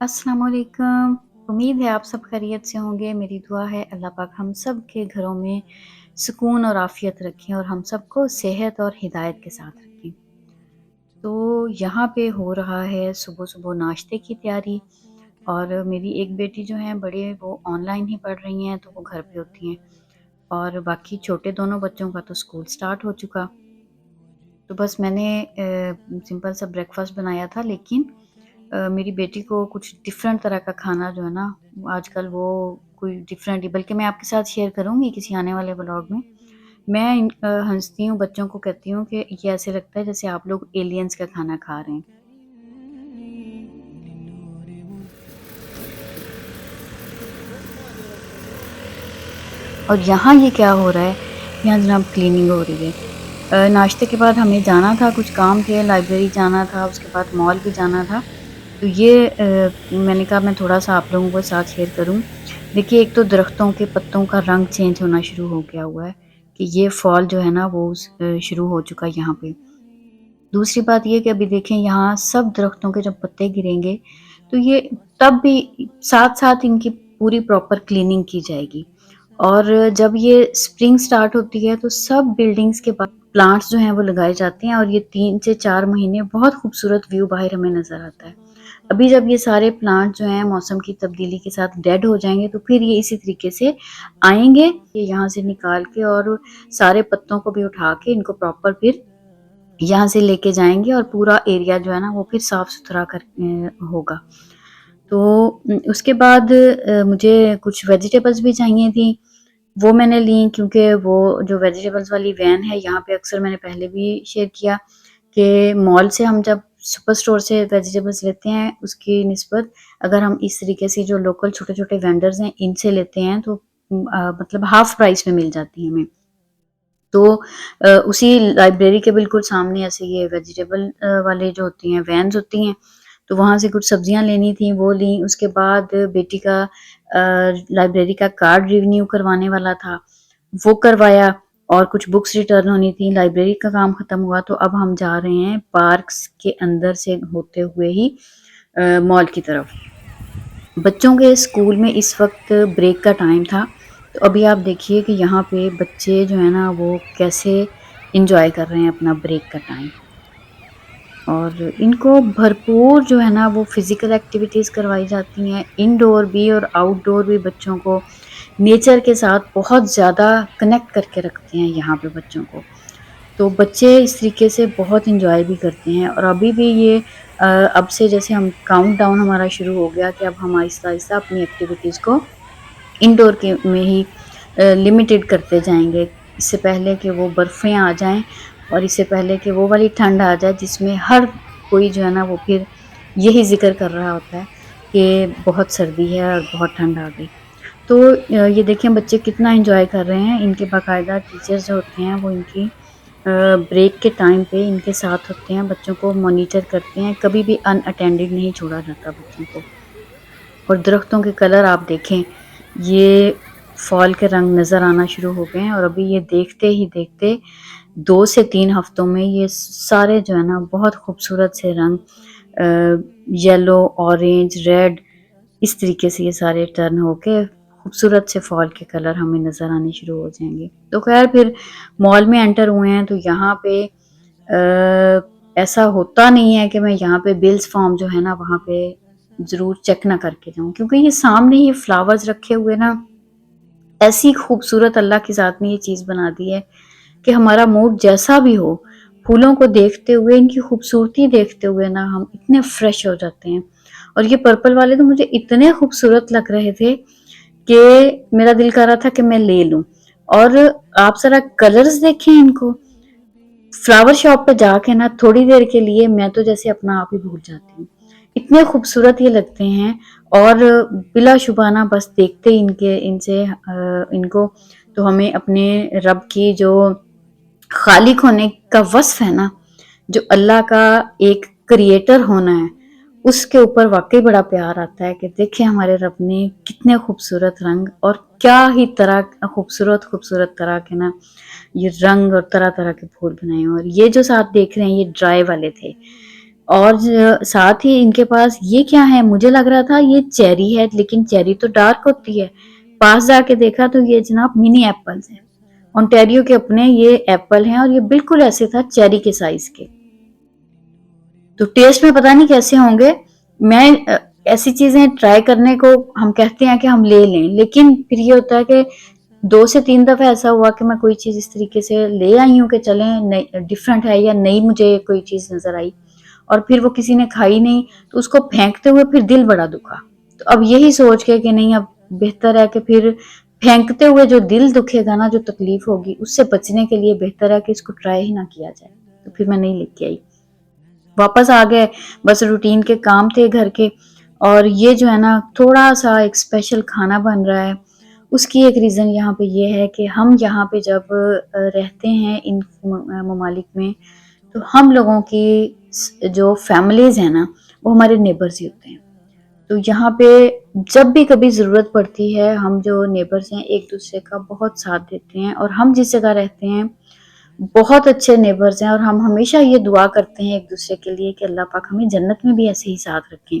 अस्सलाम वालेकुम। उम्मीद है आप सब खैरियत से होंगे। मेरी दुआ है अल्लाह पाक हम सब के घरों में सुकून और आफ़ियत रखें और हम सबको सेहत और हिदायत के साथ रखें। तो यहाँ पे हो रहा है सुबह-सुबह नाश्ते की तैयारी और मेरी एक बेटी जो है बड़े वो ऑनलाइन ही पढ़ रही हैं, तो वो घर पे होती हैं और बाकी छोटे दोनों बच्चों का तो स्कूल स्टार्ट हो चुका। तो बस मैंने सिंपल सा ब्रेकफ़ास्ट बनाया था, लेकिन मेरी बेटी को कुछ डिफरेंट तरह का खाना जो है ना, आजकल वो कोई डिफरेंट ही, बल्कि मैं आपके साथ शेयर करूँगी किसी आने वाले व्लॉग में। मैं हँसती हूँ, बच्चों को कहती हूँ कि ये ऐसे लगता है जैसे आप लोग एलियंस का खाना खा रहे हैं। और यहाँ ये क्या हो रहा है, यहाँ जनाब क्लीनिंग हो रही है। नाश्ते के बाद हमें जाना था, कुछ काम थे, लाइब्रेरी जाना था, उसके बाद मॉल भी जाना था। तो ये मैंने कहा मैं थोड़ा-सा आप लोगों के साथ शेयर करूँ। देखिए, एक तो दरख्तों के पत्तों का रंग चेंज होना शुरू हो गया हुआ है कि ये फ़ॉल जो है ना वो शुरू हो चुका है यहाँ पे। दूसरी बात ये कि अभी देखें यहाँ सब दरख्तों के जब पत्ते गिरेंगे, तो ये तब भी साथ-साथ इनकी पूरी प्रॉपर क्लीनिंग की जाएगी। और जब ये स्प्रिंग स्टार्ट होती है तो सब बिल्डिंग्स के पास प्लांट्स जो हैं वो लगाए जाते हैं और ये 3 से 4 महीने बहुत खूबसूरत व्यू बाहर हमें नज़र आता है। अभी जब ये सारे प्लांट जो हैं मौसम की तब्दीली के साथ डेड हो जाएँगे, तो फिर ये इसी तरीके से आएँगे, ये यहाँ से निकाल के और सारे पत्तों को भी उठा के इनको प्रॉपर फिर यहाँ से लेके जाएँगे और पूरा एरिया जो है ना वो फिर साफ-सुथरा होगा। तो उसके बाद मुझे कुछ वेजिटेबल्स भी चाहिए थी, वो मैंने ली, क्योंकि वो जो वेजिटेबल्स वाली वैन है यहाँ पे, अक्सर मैंने पहले भी शेयर किया कि मॉल से हम जब सुपर स्टोर से वेजिटेबल्स लेते हैं, उसकी निस्बत अगर हम इस तरीके से जो लोकल छोटे-छोटे वेंडर्स हैं इनसे लेते हैं तो मतलब हाफ प्राइस में मिल जाती हैं हमें। तो उसी लाइब्रेरी के बिल्कुल सामने ऐसे ये वेजिटेबल वाले जो होती हैं वैन्स होती हैं, तो वहाँ से कुछ सब्जियाँ लेनी थी, वो ली। उसके बाद बेटी का लाइब्रेरी का कार्ड रिन्यू करवाने वाला था, वो करवाया और कुछ बुक्स रिटर्न होनी थी। लाइब्रेरी का काम खत्म हुआ तो अब हम जा रहे हैं पार्क्स के अंदर से होते हुए ही मॉल की तरफ। बच्चों के स्कूल में इस वक़्त ब्रेक का टाइम था, तो अभी आप देखिए कि यहाँ पे बच्चे जो है ना वो कैसे एन्जॉय कर रहे हैं अपना ब्रेक का टाइम। और इनको भरपूर जो है ना वो फ़िज़िकल एक्टिविटीज़ करवाई जाती हैं, इनडोर भी और आउटडोर भी। बच्चों को नेचर के साथ बहुत ज़्यादा कनेक्ट करके रखते हैं यहाँ पे बच्चों को। तो बच्चे इस तरीके से बहुत एन्जॉय भी करते हैं और अभी भी ये अब से जैसे हम काउंटडाउन हमारा शुरू हो गया कि अब हम आहिस्ता-आहिस्ता अपनी एक्टिविटीज़ को इंडोर के में ही लिमिटेड करते जाएँगे। इससे पहले कि वो बर्फ़ें आ जाएँ और इससे पहले कि वो वाली ठंड आ जाए जिसमें हर कोई जो है ना वो फिर यही ज़िक्र कर रहा होता है कि बहुत सर्दी है और बहुत ठंड आ गई। तो ये देखिए बच्चे कितना एन्जॉय कर रहे हैं। इनके बाकायदा टीचर्स जो होते हैं वो इनकी ब्रेक के टाइम पे इनके साथ होते हैं, बच्चों को मॉनिटर करते हैं, कभी भी अनअटेंडेड नहीं छोड़ा जाता बच्चों को। और दरख्तों के कलर आप देखें, ये फ़ॉल के रंग नज़र आना शुरू हो गए हैं और अभी ये देखते ही देखते 2 से 3 हफ्तों में ये सारे जो है ना बहुत खूबसूरत से रंग येलो, ऑरेंज, रेड, इस तरीके से ये सारे टर्न होके खूबसूरत से फ़ॉल के कलर हमें नज़र आने शुरू हो जाएँगे। तो ख़ैर फिर मॉल में एंटर हुए हैं तो यहाँ पे ऐसा होता नहीं है कि मैं यहाँ पे बिल्स फॉर्म जो है ना वहाँ पे ज़रूर चेक ना करके जाऊँ, क्योंकि ये सामने ये फ्लावर्स रखे हुए ना, ऐसी खूबसूरत अल्लाह की ज़ात ने ये चीज़ बना दी है कि हमारा मूड जैसा भी हो, फूलों को देखते हुए, इनकी खूबसूरती देखते हुए ना हम इतने फ्रेश हो जाते हैं। और ये पर्पल वाले तो मुझे इतने खूबसूरत लग रहे थे कि मेरा दिल कर रहा था कि मैं ले लूँ। और आप ज़रा कलर्स देखें इनको। फ्लावर शॉप पे जाके ना थोड़ी देर के लिए मैं तो जैसे अपना आप ही भूल जाती हूँ। इतने खूबसूरत ये लगते हैं और बिलाशुबहाना बस देखते ही इनको तो हमें अपने रब की जो खालिक होने का वस्फ है ना, जो अल्लाह का एक क्रिएटर होना है, उसके ऊपर वाकई बड़ा प्यार आता है कि देखें हमारे रब ने कितने खूबसूरत रंग और क्या ही तरह खूबसूरत खूबसूरत तरह के ना ये रंग और तरह तरह के फूल बनाए हैं। और ये जो साथ देख रहे हैं ये ड्राई वाले थे, और साथ ही इनके पास ये क्या है, मुझे लग रहा था ये चेरी है, लेकिन चेरी तो डार्क होती है। पास जाके देखा तो ये जनाब मिनी एप्पल्स हैं, ओंटारियो के अपने ये एप्पल हैं, और ये बिल्कुल ऐसे था चेरी के साइज के। तो टेस्ट में पता नहीं कैसे होंगे। मैं ऐसी चीजें ट्राई करने को हम कहते हैं कि हम ले लें, लेकिन फिर ये होता है कि 2 से 3 दफा ऐसा हुआ कि मैं कोई चीज इस तरीके से ले आई हूँ कि चलें डिफरेंट है या नई मुझे कोई चीज नजर आई, और फिर वो किसी ने खाई नहीं, तो उसको फेंकते हुए फिर दिल बड़ा दुखा। तो अब यही सोच के कि नहीं, अब बेहतर है कि फिर फेंकते हुए जो दिल दुखेगा ना, जो तकलीफ होगी, उससे बचने के लिए बेहतर है कि इसको ट्राई ही ना किया जाए। तो फिर मैं नहीं लेके आई, वापस आ गए। बस रूटीन के काम थे घर के, और ये जो है ना थोड़ा सा एक स्पेशल खाना बन रहा है। उसकी एक रीज़न यहाँ पे ये है कि हम यहाँ पे जब रहते हैं इन ममालिक में, तो हम लोगों की जो फैमिलीज़ हैं ना, वो हमारे नेबर्स ही होते हैं। तो यहाँ पे जब भी कभी ज़रूरत पड़ती है, हम जो नेबर्स हैं एक दूसरे का बहुत साथ देते हैं, और हम जिस जगह रहते हैं बहुत अच्छे नेबर्स हैं, और हम हमेशा ये दुआ करते हैं एक दूसरे के लिए कि अल्लाह पाक हमें जन्नत में भी ऐसे ही साथ रखें।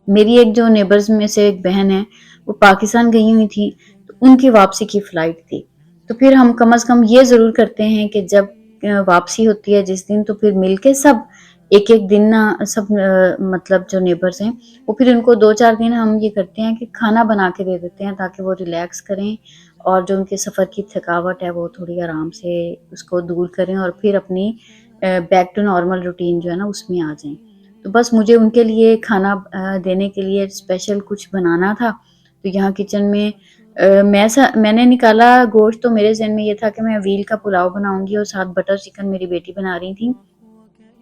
मेरी एक जो नेबर्स में से एक बहन है, वो पाकिस्तान गई हुई थी, तो उनकी वापसी की फ्लाइट थी। तो फिर हम कम से कम ये ज़रूर करते हैं कि जब वापसी होती है जिस दिन, तो फिर मिलके सब एक-एक दिन ना सब मतलब जो नेबर्स हैं, वो फिर उनको 2-4 दिन हम ये करते हैं कि खाना बना के दे देते हैं, ताकि वो रिलैक्स करें, और जो उनके सफ़र की थकावट है वो थोड़ी आराम से उसको दूर करें, और फिर अपनी बैक टू नॉर्मल रूटीन जो है ना उसमें आ जाएँ। तो बस मुझे उनके लिए खाना देने के लिए स्पेशल कुछ बनाना था। तो यहाँ किचन में मैंने निकाला गोश्त, तो मेरे ज़हन में ये था कि मैं व्हील का पुलाव बनाऊँगी और साथ बटर चिकन मेरी बेटी बना रही थी।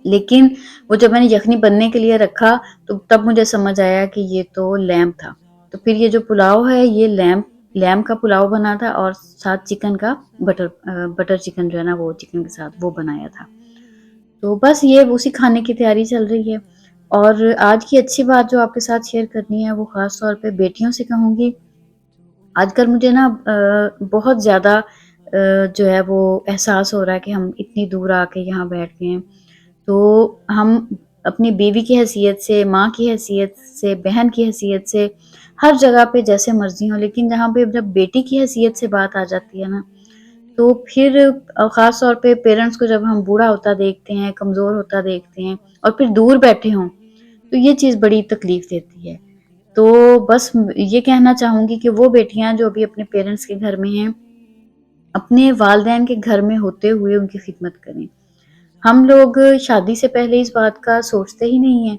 लेकिन वो जब मैंने यखनी बनने के लिए रखा, तो तब मुझे समझ आया कि ये तो लैम्प था। तो फिर ये जो पुलाव है ये लैम्प का पुलाव बना था, और साथ चिकन का बटर चिकन जो है ना वो चिकन के साथ वो बनाया था। तो बस ये उसी खाने की तैयारी चल रही है। और आज की अच्छी बात जो आपके साथ शेयर करनी है वो ख़ास तौर पे बेटियों से कहूँगी। आजकल मुझे ना बहुत ज़्यादा जो है वो एहसास हो रहा है कि हम इतनी दूर आके यहाँ बैठ गए हैं। तो हम अपनी बीवी की हैसियत से, माँ की हैसियत से, बहन की हैसियत से, हर जगह पे जैसे मर्ज़ी हों, लेकिन जहाँ पे जब बेटी की हैसियत से बात आ जाती है ना, तो फिर ख़ास तौर पे पेरेंट्स को जब हम बूढ़ा होता देखते हैं, कमज़ोर होता देखते हैं, और फिर दूर बैठे हों, तो ये चीज़ बड़ी तकलीफ़ देती है। तो बस ये कहना चाहूँगी कि वो बेटियाँ जो अभी अपने पेरेंट्स के घर में हैं, अपने वालिदैन के घर में होते हुए उनकी खिदमत करें। हम लोग शादी से पहले इस बात का सोचते ही नहीं हैं।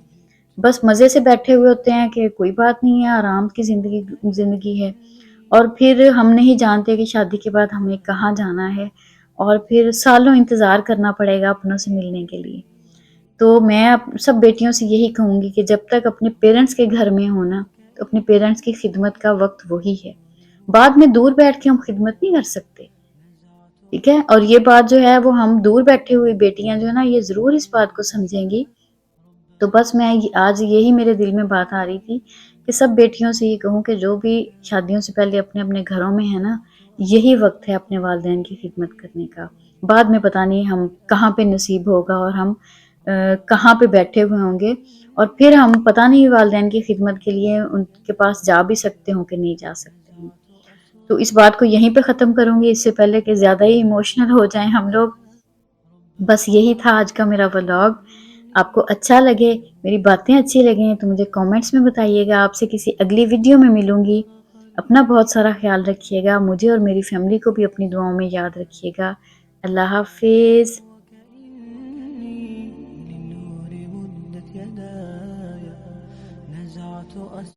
बस मज़े से बैठे हुए होते हैं कि कोई बात नहीं है, आराम की ज़िंदगी है। और फिर हम नहीं जानते कि शादी के बाद हमें कहाँ जाना है, और फिर सालों इंतज़ार करना पड़ेगा अपनों से मिलने के लिए। तो मैं सब बेटियों से यही कहूँगी कि जब तक अपने पेरेंट्स के घर में हो ना, तो अपने पेरेंट्स की खिदमत का वक़्त वही है। बाद में दूर बैठ के हम खिदमत नहीं कर सकते, ठीक है? और ये बात जो है वो हम दूर बैठी हुई बेटियाँ जो है ना, ये ज़रूर इस बात को समझेंगी। तो बस मैं आज यही मेरे दिल में बात आ रही थी कि सब बेटियों से ये कहूँ कि जो भी शादियों से पहले अपने-अपने घरों में है ना, यही वक़्त है अपने वालिदैन की खिदमत करने का। बाद में पता नहीं हम कहाँ पे नसीब होगा, और हम कहाँ पे बैठे हुए होंगे, और फिर हम पता नहीं वालिदैन की खिदमत के लिए उनके पास जा भी सकते हों कि नहीं जा सकते हों। तो इस बात को यहीं पे ख़त्म करूँगी, इससे पहले कि ज़्यादा ही इमोशनल हो जाएँ हम लोग। बस यही था आज का मेरा व्लॉग। आपको अच्छा लगे, मेरी बातें अच्छी लगें तो मुझे कमेंट्स में बताइएगा। आपसे किसी अगली वीडियो में मिलूँगी। अपना बहुत सारा ख़्याल रखिएगा। मुझे और मेरी फैमिली को भी अपनी दुआओं में याद रखिएगा। अल्लाह हाफ़िज़।